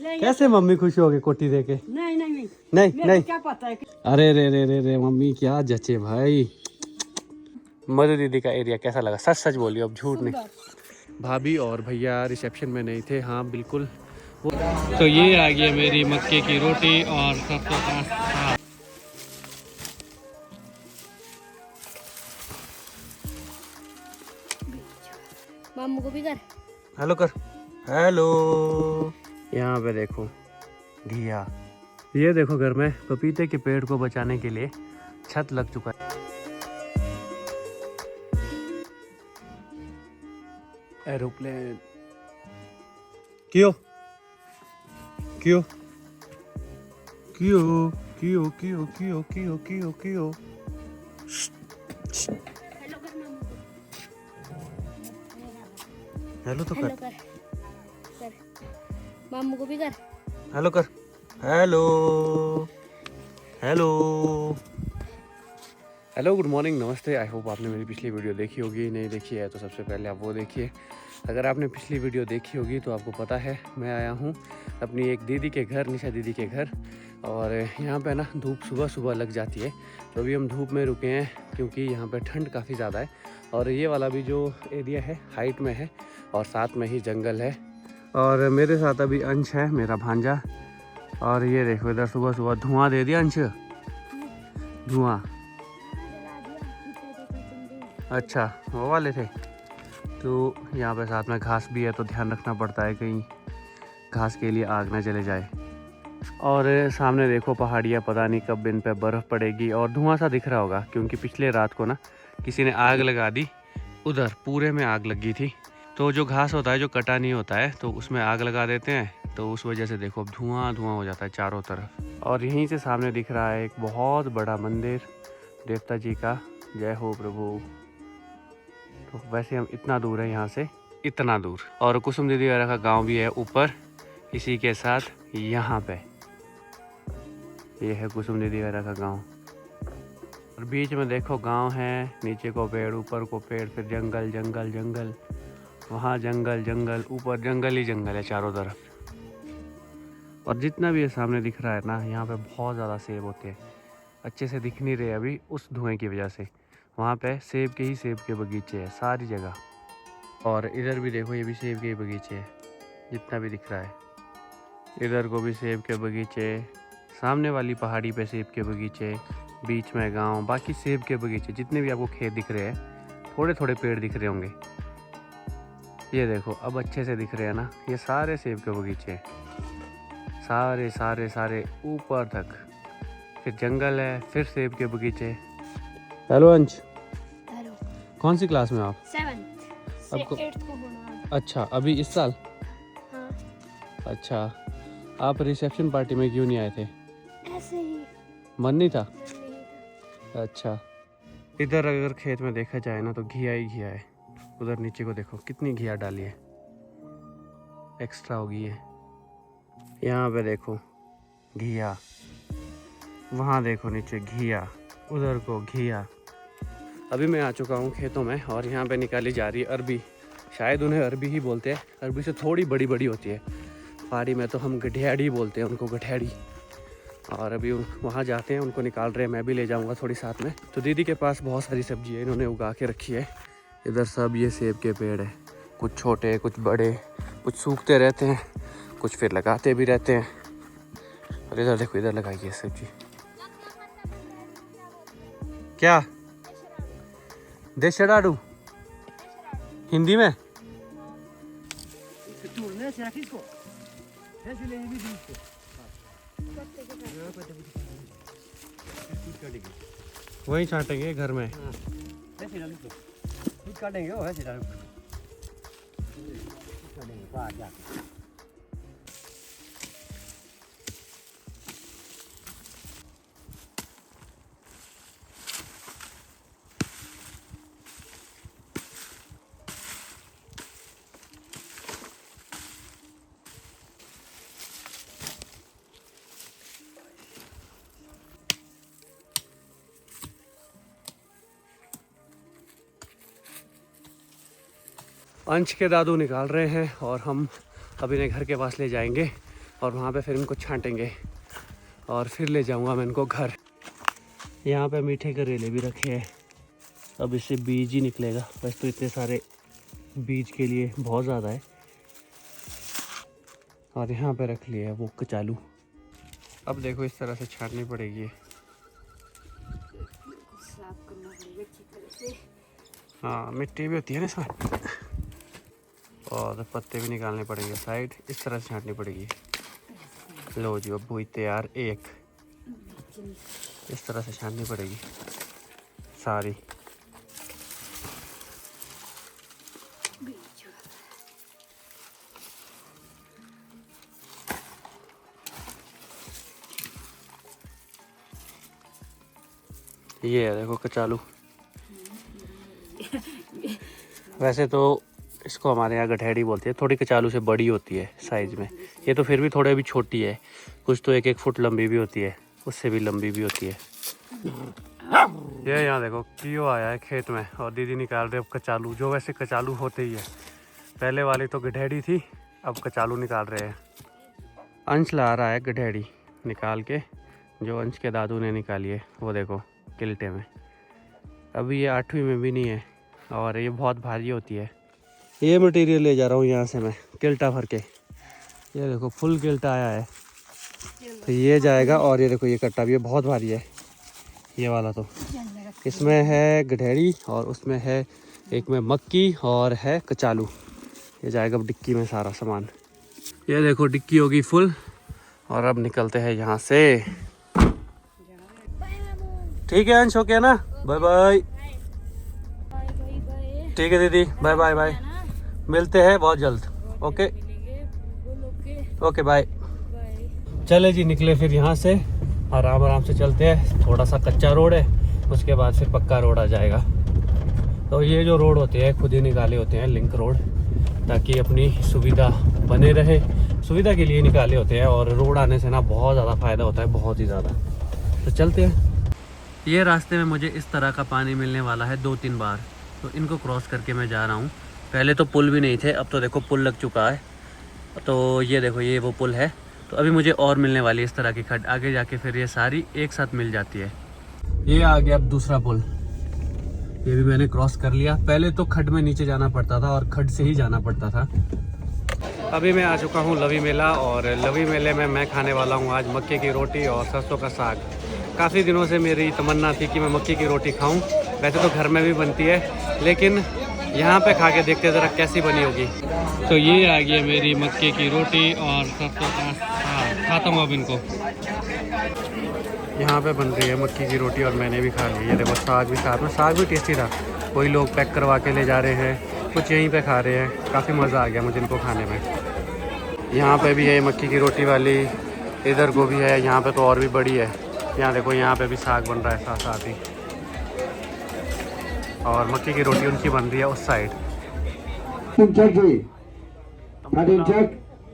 कैसे मम्मी खुश हो गए कोटी देके? नहीं नहीं नहीं नहीं नहीं क्या पता है। अरे रे रे रे रे मम्मी क्या जचे भाई। मधु दीदी का एरिया कैसा लगा? सच सच बोलियो, अब झूठ नहीं। भाभी और भैया रिसेप्शन में नहीं थे। हाँ बिल्कुल। तो ये आ गई मेरी मक्के की रोटी और सरसों का साग। मामू को भी कर। हेलो कर। हेलो। यहाँ पे देखो घिया। ये देखो घर में पपीते के पेड़ को बचाने के लिए छत लग चुका है। एरोप्लेन क्यों क्यों क्यों क्यों क्यों क्यों क्यों क्यों क्यों? हेलो कर मामू को। हेलो तो हेलो कर। कर मामू को भी कर। हेलो कर। Hello hello hello good morning नमस्ते। आई होप आपने मेरी पिछली वीडियो देखी होगी। नहीं देखी है तो सबसे पहले आप वो देखिए। अगर आपने पिछली वीडियो देखी होगी तो आपको पता है मैं आया हूँ अपनी एक दीदी के घर, निशा दीदी के घर। और यहाँ पे ना धूप सुबह सुबह लग जाती है, तो अभी हम धूप में रुके हैं क्योंकि यहाँ पे ठंड काफ़ी ज़्यादा है। और ये वाला भी जो एरिया है हाइट में है और साथ में ही जंगल है। और मेरे साथ अभी अंश है, मेरा भांजा। और ये देखो इधर सुबह सुबह धुआं दे दिया अंश। धुआं अच्छा वो वाले थे। तो यहाँ पे साथ में घास भी है, तो ध्यान रखना पड़ता है कहीं घास के लिए आग ना चले जाए। और सामने देखो पहाड़ियाँ, पता नहीं कब इन पे बर्फ़ पड़ेगी। और धुआं सा दिख रहा होगा क्योंकि पिछले रात को ना किसी ने आग लगा दी, उधर पूरे में आग लगी थी। तो जो घास होता है जो कटा नहीं होता है तो उसमें आग लगा देते हैं, तो उस वजह से देखो अब धुआं धुआं हो जाता है चारों तरफ। और यहीं से सामने दिख रहा है एक बहुत बड़ा मंदिर देवता जी का। जय हो प्रभु। तो वैसे हम इतना दूर है यहाँ से, इतना दूर। और कुसुम दीदी वगैरह का गांव भी है ऊपर इसी के साथ यहाँ पे। ये है कुसुम दीदी वगैरह का गांव। और बीच में देखो गांव है, नीचे को पेड़, ऊपर को पेड़, फिर जंगल जंगल जंगल, वहाँ जंगल जंगल, ऊपर जंगल ही जंगल है चारों तरफ। और जितना भी ये सामने दिख रहा है ना, यहाँ पे बहुत ज़्यादा सेब होते हैं। अच्छे से दिख नहीं रहे अभी उस धुएं की वजह से। वहाँ पे सेब के बगीचे हैं सारी जगह। और इधर भी देखो ये भी सेब के ही बगीचे हैं जितना भी दिख रहा है। इधर को भी सेब के बगीचे, सामने वाली पहाड़ी पे सेब के बगीचे, बीच में गांव, बाकी सेब के बगीचे। जितने भी आपको खेत दिख रहे हैं, थोड़े थोड़े पेड़ दिख रहे होंगे। ये देखो अब अच्छे से दिख रहे हैं ना, ये सारे सेब के बगीचे हैं, सारे सारे सारे ऊपर तक। फिर जंगल है, फिर सेब के बगीचे। हेलो अंश। हेलो। कौन सी क्लास में आप? 7th से आपको 8th को होना। अच्छा अभी इस साल? हाँ। अच्छा आप रिसेप्शन पार्टी में क्यों नहीं आए थे? ऐसे ही मन नहीं था? नहीं। अच्छा इधर अगर खेत में देखा जाए ना तो घिया ही घिया है। उधर नीचे को देखो कितनी घिया डाली है, एक्स्ट्रा हो गई है। यहाँ पे देखो घिया, वहाँ देखो नीचे घिया, उधर को घिया। अभी मैं आ चुका हूँ खेतों में और यहाँ पे निकाली जा रही है अरबी। शायद उन्हें अरबी ही बोलते हैं, अरबी से थोड़ी बड़ी बड़ी होती है। पहाड़ी में तो हम गठियाड़ी बोलते हैं उनको, गठियाड़ी। और अभी वहाँ जाते हैं, उनको निकाल रहे हैं, मैं भी ले जाऊँगा थोड़ी साथ में। तो दीदी के पास बहुत सारी सब्जी है, इन्होंने उगा के रखी है। इधर सब ये सेब के पेड़ है, कुछ छोटे कुछ बड़े, कुछ सूखते रहते हैं, कुछ फिर लगाते भी रहते हैं। और इधर देखो इधर लगाई है सब्जी। क्या? देशराडू हिंदी में? वही छाटेंगे घर में। अंश के दादू निकाल रहे हैं और हम अब इन्हें घर के पास ले जाएंगे और वहाँ पे फिर इनको छांटेंगे और फिर ले जाऊँगा मैं इनको घर। यहाँ पे मीठे करेले भी रखे हैं, अब इससे बीज ही निकलेगा। बस तो इतने सारे बीज के लिए बहुत ज़्यादा है। और यहाँ पे रख लिया है वो कचालू। अब देखो इस तरह से छांटनी पड़ेगी, साफ करना पड़ेगा अच्छी तरह से। हाँ मिट्टी भी होती है ना इसमें, और पत्ते भी निकालने पड़ेंगे साइड, इस तरह से छांटनी पड़ेगी। लो जी अब हुई तैयार एक, इस तरह से छांटनी पड़ेगी सारी। ये है देखो कचालू। वैसे तो इसको हमारे यहाँ गठैड़ी बोलते हैं, थोड़ी कचालू से बड़ी होती है साइज़ में। ये तो फिर भी थोड़ी अभी छोटी है, कुछ तो 1-1 फुट लंबी भी होती है, उससे भी लंबी भी होती है। ये यहाँ देखो क्यों आया है खेत में, और दीदी निकाल रहे अब कचालू, जो वैसे कचालू होते ही है। पहले वाली तो गठैड़ी थी, अब कचालू निकाल रहे हैं। अंश ला रहा है गठैड़ी निकाल के, जो अंश के दादू ने निकाली है वो देखो किल्टे में। अभी ये 8वीं में भी नहीं है और ये बहुत भारी होती है। ये मटेरियल ले जा रहा हूँ यहाँ से मैं किल्टा भर के। ये देखो फुल किल्टा आया है, तो ये जाएगा। और ये देखो ये कट्टा भी है, बहुत भारी है ये वाला। तो इसमें है गठैड़ी और उसमें है एक में मक्की और है कचालू। ये जाएगा अब डिक्की में सारा सामान। ये देखो डिक्की होगी फुल, और अब निकलते हैं यहाँ से। ठीक है अंश, ओके ना, बाय बाय। ठीक है दीदी, बाय बाय बाय, मिलते हैं बहुत जल्द। Okay okay bye. चले जी निकले फिर यहाँ से, आराम आराम से चलते हैं। थोड़ा सा कच्चा रोड है, उसके बाद फिर पक्का रोड आ जाएगा। तो ये जो रोड होते हैं खुद ही निकाले होते हैं, लिंक रोड, ताकि अपनी सुविधा बने रहे, सुविधा के लिए निकाले होते हैं। और रोड आने से ना बहुत ज़्यादा फ़ायदा होता है, बहुत ही ज़्यादा। तो चलते हैं। ये रास्ते में मुझे इस तरह का पानी मिलने वाला है 2-3 बार, तो इनको क्रॉस करके मैं जा रहा हूँ। पहले तो पुल भी नहीं थे, अब तो देखो पुल लग चुका है। तो ये देखो ये वो पुल है, तो अभी मुझे और मिलने वाली है इस तरह की खड्ड। आगे जाके फिर ये सारी एक साथ मिल जाती है। ये आ गया अब दूसरा पुल, ये भी मैंने क्रॉस कर लिया। पहले तो खड्ड में नीचे जाना पड़ता था और खड्ड से ही जाना पड़ता था। अभी मैं आ चुका हूँ लवी मेला, और लवी मेले में मैं खाने वाला हूँ आज मक्के की रोटी और सरसों का साग। काफ़ी दिनों से मेरी तमन्ना थी कि मैं मक्की की रोटी खाऊं। वैसे तो घर में भी बनती है, लेकिन यहाँ पे खा के देखते ज़रा कैसी बनी होगी। तो ये आ गई मेरी मक्के की रोटी और सरसों का साग। खाता हूँ अब इनको। यहाँ पे बन रही है मक्की की रोटी और मैंने भी खा ली। ये देखो साग भी साथ में, साग भी टेस्टी था। कोई लोग पैक करवा के ले जा रहे हैं, कुछ यहीं पे खा रहे हैं। काफ़ी मज़ा आ गया मुझे इनको खाने में। यहाँ पे भी है मक्की की रोटी वाली, इधर को भी है, यहाँ पे तो और भी बड़ी है। यहाँ देखो यहाँ पे भी साग बन रहा है साथ साथ ही, और मक्की की रोटी उनकी बन रही है उस side. check ji, 13 check,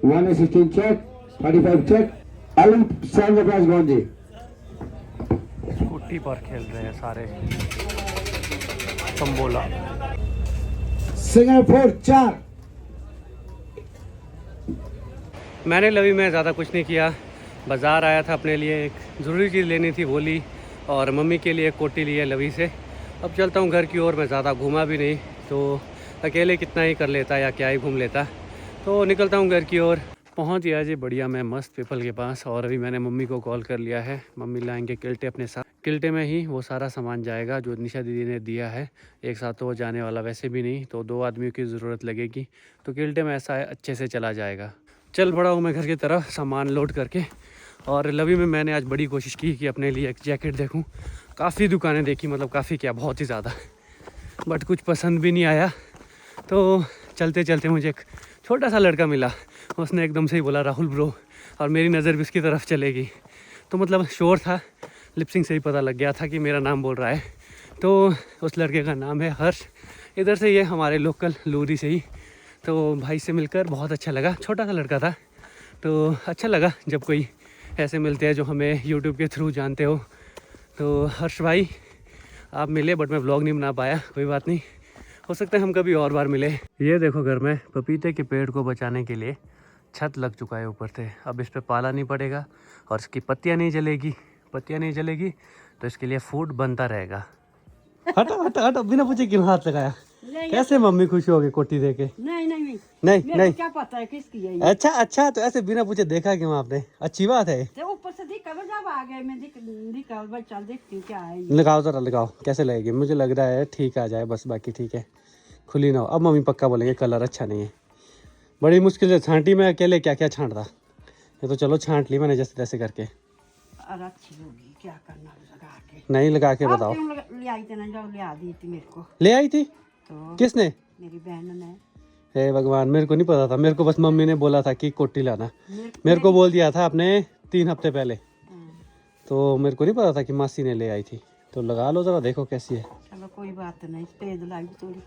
116 check, 35 check, all stand the price gone जी। स्कूटी पर खेल रहे हैं सारे तंबोला। सिंगापुर 4। मैंने लवी में ज़्यादा कुछ नहीं किया, बाज़ार आया था अपने लिए, एक ज़रूरी चीज़ लेनी थी वो ली, और मम्मी के लिए एक कोटी ली है लवी से। अब चलता हूँ घर की ओर। मैं ज़्यादा घूमा भी नहीं, तो अकेले कितना ही कर लेता या क्या ही घूम लेता। तो निकलता हूँ घर की ओर। पहुँच गया जी बढ़िया मैं मस्त पीपल के पास, और अभी मैंने मम्मी को कॉल कर लिया है। मम्मी लाएंगे किल्टे अपने साथ, किल्टे में ही वो सारा सामान जाएगा जो निशा दीदी ने दिया है। एक साथ तो वो जाने वाला वैसे भी नहीं, तो 2 आदमियों की ज़रूरत लगेगी। तो किल्टे में ऐसा है अच्छे से चला जाएगा। चल पड़ा हूँ मैं घर की तरफ सामान लोड करके। और लवी में मैंने आज बड़ी कोशिश की कि अपने लिए एक जैकेट देखूं। काफ़ी दुकानें देखी, मतलब काफ़ी क्या, बहुत ही ज़्यादा, बट कुछ पसंद भी नहीं आया। तो चलते चलते मुझे एक छोटा सा लड़का मिला, उसने एकदम से ही बोला राहुल ब्रो, और मेरी नज़र भी उसकी तरफ चलेगी। तो मतलब शोर था, लिपसिंग से ही पता लग गया था कि मेरा नाम बोल रहा है। तो उस लड़के का नाम है हर्ष, इधर से ये हमारे लोकल लूरी से ही। तो भाई से मिलकर बहुत अच्छा लगा। छोटा सा लड़का था, तो अच्छा लगा जब कोई ऐसे मिलते हैं जो हमें यूट्यूब के थ्रू जानते हो। तो हर्ष भाई आप मिले, बट मैं व्लॉग नहीं बना पाया, कोई बात नहीं, हो सकता है हम कभी और बार मिले। ये देखो घर में पपीते के पेड़ को बचाने के लिए छत लग चुका है ऊपर से। अब इस पे पाला नहीं पड़ेगा और इसकी पत्तियाँ नहीं जलेगी तो इसके लिए फूड बनता रहेगा। हटो हटो हटो, बिना पूछे क्यों हाथ लगाया? कैसे मम्मी खुश हो गई कोटी देके? नहीं क्या पता है किसकी है ये? अच्छा तो ऐसे बिना पूछे देखा क्यों आपने? अच्छी बात है। तो ऊपर से दिखा जब आ गए मैं दिखा चल देखती हूँ क्या है। लगाओ जरा लगाओ, कैसे लगेगी? मुझे लग रहा है ठीक आ जाए बस, बाकी ठीक है, खुली ना हो। अब मम्मी पक्का बोलेंगे कलर अच्छा नहीं है। बड़ी मुश्किल से छांटी में, अकेले क्या क्या छांटता। ये तो चलो छांट ली मैंने जैसे तैसे करके। अरे अच्छी होगी, क्या करना लगा के। नहीं लगा के अब बताओ। क्यों ले आई थी ना, जो ले आ दी थी मेरे को। ले आई थी? तो किसने? मेरी बहन ने। हे भगवान, मेरे को नहीं पता था। मेरे को बस मम्मी ने बोला था कि कोटी लाना। मेरे को बोल दिया था आपने 3 हफ्ते पहले, तो मेरे को नहीं पता था कि मासी ने ले आई थी। तो लगा लो जरा, देखो कैसी है। चलो कोई बात नहीं, पेद लागी थोड़ी।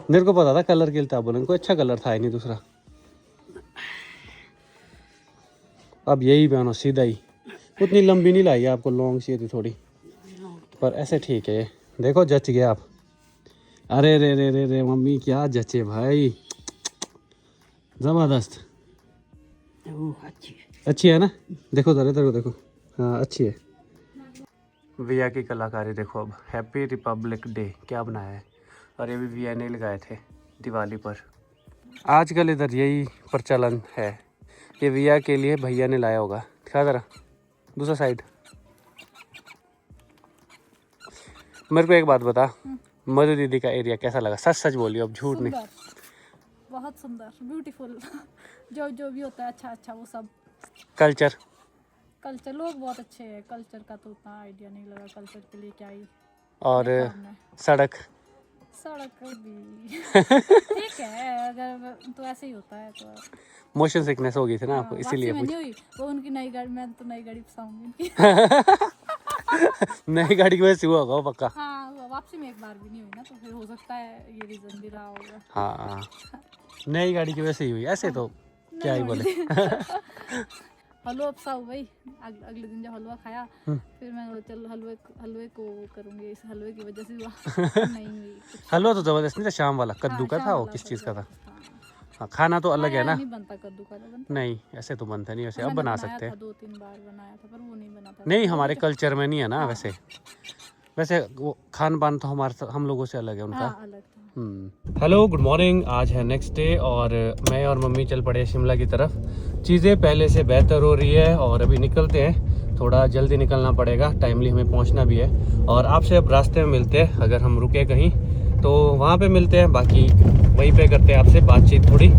मेरे को पता था कलर गिलता, बोले कोई अच्छा कलर था ही नहीं दूसरा। अब यही पहनो सीधा ही, उतनी लंबी नहीं लाई, आपको लॉन्ग सी थी थोड़ी, पर ऐसे ठीक है। देखो जच गया आप। अरे रे रे रे रे मम्मी क्या जचे भाई, जबरदस्त। अच्छी है ना? देखो जरा इधर देखो, हाँ अच्छी है। विया की कलाकारी देखो। अब हैप्पी रिपब्लिक डे क्या बनाया है, और ये भी विया ने लगाए थे दिवाली पर। आजकल इधर यही प्रचलन है, ये विया के लिए भैया ने लाया होगा। दिखा जरा दूसरा साइड। मेरे को एक बात बता, मधु दीदी का एरिया कैसा लगा? सच सच बोलियो, अब झूठ नहीं। बहुत सुंदर, ब्यूटीफुल। जो भी होता है अच्छा वो सब। कल्चर लोग बहुत अच्छे हैं। कल्चर का तो उतना आइडिया नहीं लगा, कल्चर के लिए क्या ही। और सड़क भी ठीक है, अगर तो ऐसे ही होता है। तो मोशन सिकनेस हो गई थी ना आपको, इसीलिए वापसी में नहीं हुई वो उनकी नई गाड़ी। मैं तो नई गाड़ी फंसाऊंगी नई गाड़ी की वजह से हुआ होगा वो पक्का। हाँ, वापसी में एक बार भी नहीं हुई ना, तो फिर हो सकता है ये रीजन भी रहा होगा। हाँ नई गाड़ी की वजह से ही हुई, ऐसे तो क्या ही बोले। हलवा फंसा भाई। अगले दिन जब हलवा खाया, फिर मैं चल हलवे को करूंगी, इस हलवे की वजह से हुआ। नहीं हुई। हलवा तो जबरदस्त नहीं था, शाम वाला कद्दू का था। वो किस चीज़ का था? हाँ खाना तो अलग है ना। नहीं बनता कद्दू का, बनता नहीं ऐसे तो बनता नहीं, वैसे अब बना सकते हैं। 2-3 बार बनाया था पर वो नहीं बना था। नहीं हमारे कल्चर में नहीं है ना। वैसे वो खान पान तो हम लोगों से अलग है उनका। अलग था। हेलो गुड मॉर्निंग, आज है नेक्स्ट डे और मैं और मम्मी चल पड़े शिमला की तरफ। चीज़ें पहले से बेहतर हो रही है और अभी निकलते हैं। थोड़ा जल्दी निकलना पड़ेगा, टाइमली हमें पहुंचना भी है। और आपसे अब रास्ते में मिलते हैं, अगर हम रुके कहीं तो वहाँ पे मिलते हैं, बाकी वहीं पे करते हैं आपसे बातचीत थोड़ी।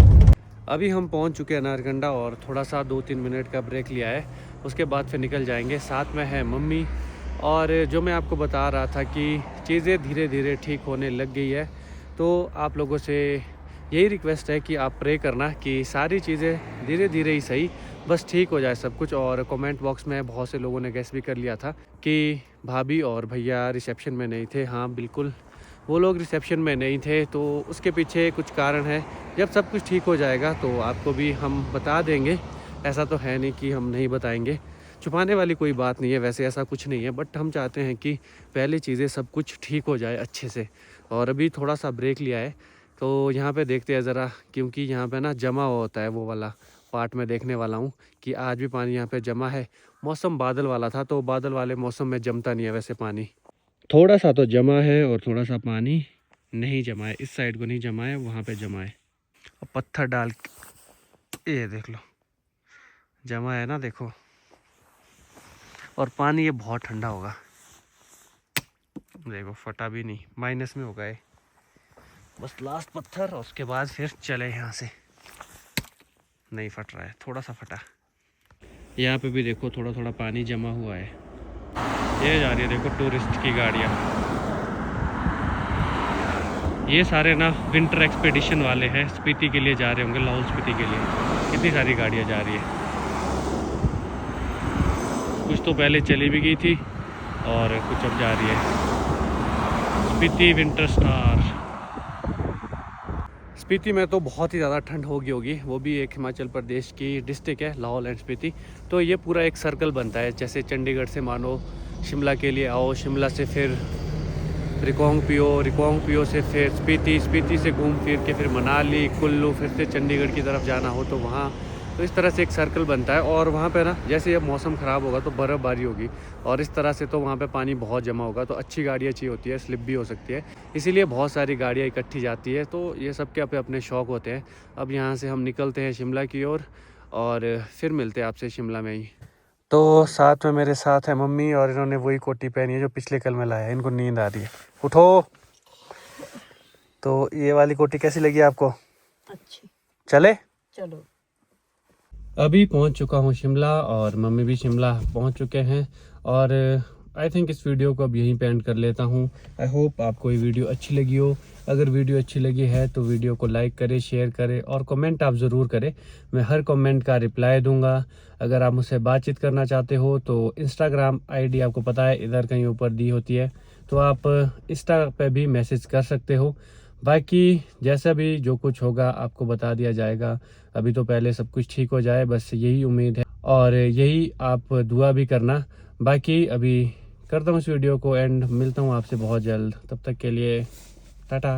अभी हम पहुँच चुके हैं नारकंडा और थोड़ा सा 2-3 मिनट का ब्रेक लिया है, उसके बाद फिर निकल जाएंगे। साथ में है मम्मी। और जो मैं आपको बता रहा था कि चीज़ें धीरे धीरे ठीक होने लग गई है, तो आप लोगों से यही रिक्वेस्ट है कि आप प्रे करना कि सारी चीज़ें धीरे धीरे ही सही बस ठीक हो जाए सब कुछ। और कमेंट बॉक्स में बहुत से लोगों ने गैस भी कर लिया था कि भाभी और भैया रिसेप्शन में नहीं थे। हाँ बिल्कुल, वो लोग रिसेप्शन में नहीं थे, तो उसके पीछे कुछ कारण है। जब सब कुछ ठीक हो जाएगा तो आपको भी हम बता देंगे। ऐसा तो है नहीं कि हम नहीं बताएंगे, छुपाने वाली कोई बात नहीं है, वैसे ऐसा कुछ नहीं है। बट हम चाहते हैं कि पहले चीज़ें सब कुछ ठीक हो जाए अच्छे से। और अभी थोड़ा सा ब्रेक लिया है, तो यहाँ पे देखते हैं ज़रा, क्योंकि यहाँ पे ना जमा होता है वो वाला पार्ट में देखने वाला हूँ कि आज भी पानी यहाँ पे जमा है। मौसम बादल वाला था, तो बादल वाले मौसम में जमता नहीं है वैसे पानी। थोड़ा सा तो जमा है और थोड़ा सा पानी नहीं जमा है। इस साइड को नहीं जमा है, वहाँ पे जमा है। और पत्थर डाल के ये देख लो, जमा है ना, देखो। और पानी ये बहुत ठंडा होगा, देखो फटा भी नहीं, माइनस में होगा ये। बस लास्ट पत्थर और उसके बाद फिर चले यहाँ से। नहीं फट रहा है, थोड़ा सा फटा। यहाँ पे भी देखो थोड़ा थोड़ा पानी जमा हुआ है। ये जा रही है देखो टूरिस्ट की गाड़ियाँ। ये सारे ना विंटर एक्सपेडिशन वाले हैं, स्पीति के लिए जा रहे होंगे, लाहौल स्पीति के लिए। कितनी सारी गाड़ियाँ जा रही है। कुछ तो पहले चली भी गई थी और कुछ अब जा रही है। Spiti winter star. स्पीति में तो बहुत ही ज़्यादा ठंड होगी, वो भी एक हिमाचल प्रदेश की डिस्ट्रिक्ट है, लाहौल एंड स्पीति। तो ये पूरा एक सर्कल बनता है, जैसे चंडीगढ़ से मानो शिमला के लिए आओ, शिमला से फिर रिकोंगपियो से फिर स्पीति से घूम फिर के फिर मनाली, कुल्लू, फिर से चंडीगढ़ की तरफ जाना हो तो वहाँ तो इस तरह से एक सर्कल बनता है और वहाँ पे ना जैसे ये मौसम ख़राब होगा तो बर्फ़बारी होगी और इस तरह से तो वहाँ पे पानी बहुत जमा होगा, तो अच्छी गाड़ी अच्छी होती है, स्लिप भी हो सकती है, इसीलिए बहुत सारी गाड़ियाँ इकट्ठी जाती है। तो ये सब के अपने अपने शौक़ होते हैं। अब यहाँ से हम निकलते हैं शिमला की ओर और फिर मिलते हैं आपसे शिमला में ही। तो साथ में मेरे साथ है मम्मी और इन्होंने वही कोटी पहनी है जो पिछले कल में लाया है। इनको नींद आ रही है, उठो। तो ये वाली कोटी कैसी लगी आपको? अच्छी। चले चलो। अभी पहुंच चुका हूं शिमला और मम्मी भी शिमला पहुंच चुके हैं और आई थिंक इस वीडियो को अब यहीं पे एंड कर लेता हूं। आई होप आपको ये वीडियो अच्छी लगी हो। अगर वीडियो अच्छी लगी है तो वीडियो को लाइक करें, शेयर करें और कमेंट आप ज़रूर करें। मैं हर कमेंट का रिप्लाई दूंगा। अगर आप मुझसे बातचीत करना चाहते हो तो इंस्टाग्राम आईडी आपको पता है इधर कहीं ऊपर दी होती है, तो आप इंस्टा पे भी मैसेज कर सकते हो। बाकी जैसा भी जो कुछ होगा आपको बता दिया जाएगा। अभी तो पहले सब कुछ ठीक हो जाए, बस यही उम्मीद है और यही आप दुआ भी करना। बाकी अभी करता हूँ इस वीडियो को एंड, मिलता हूँ आपसे बहुत जल्द। तब तक के लिए टाटा।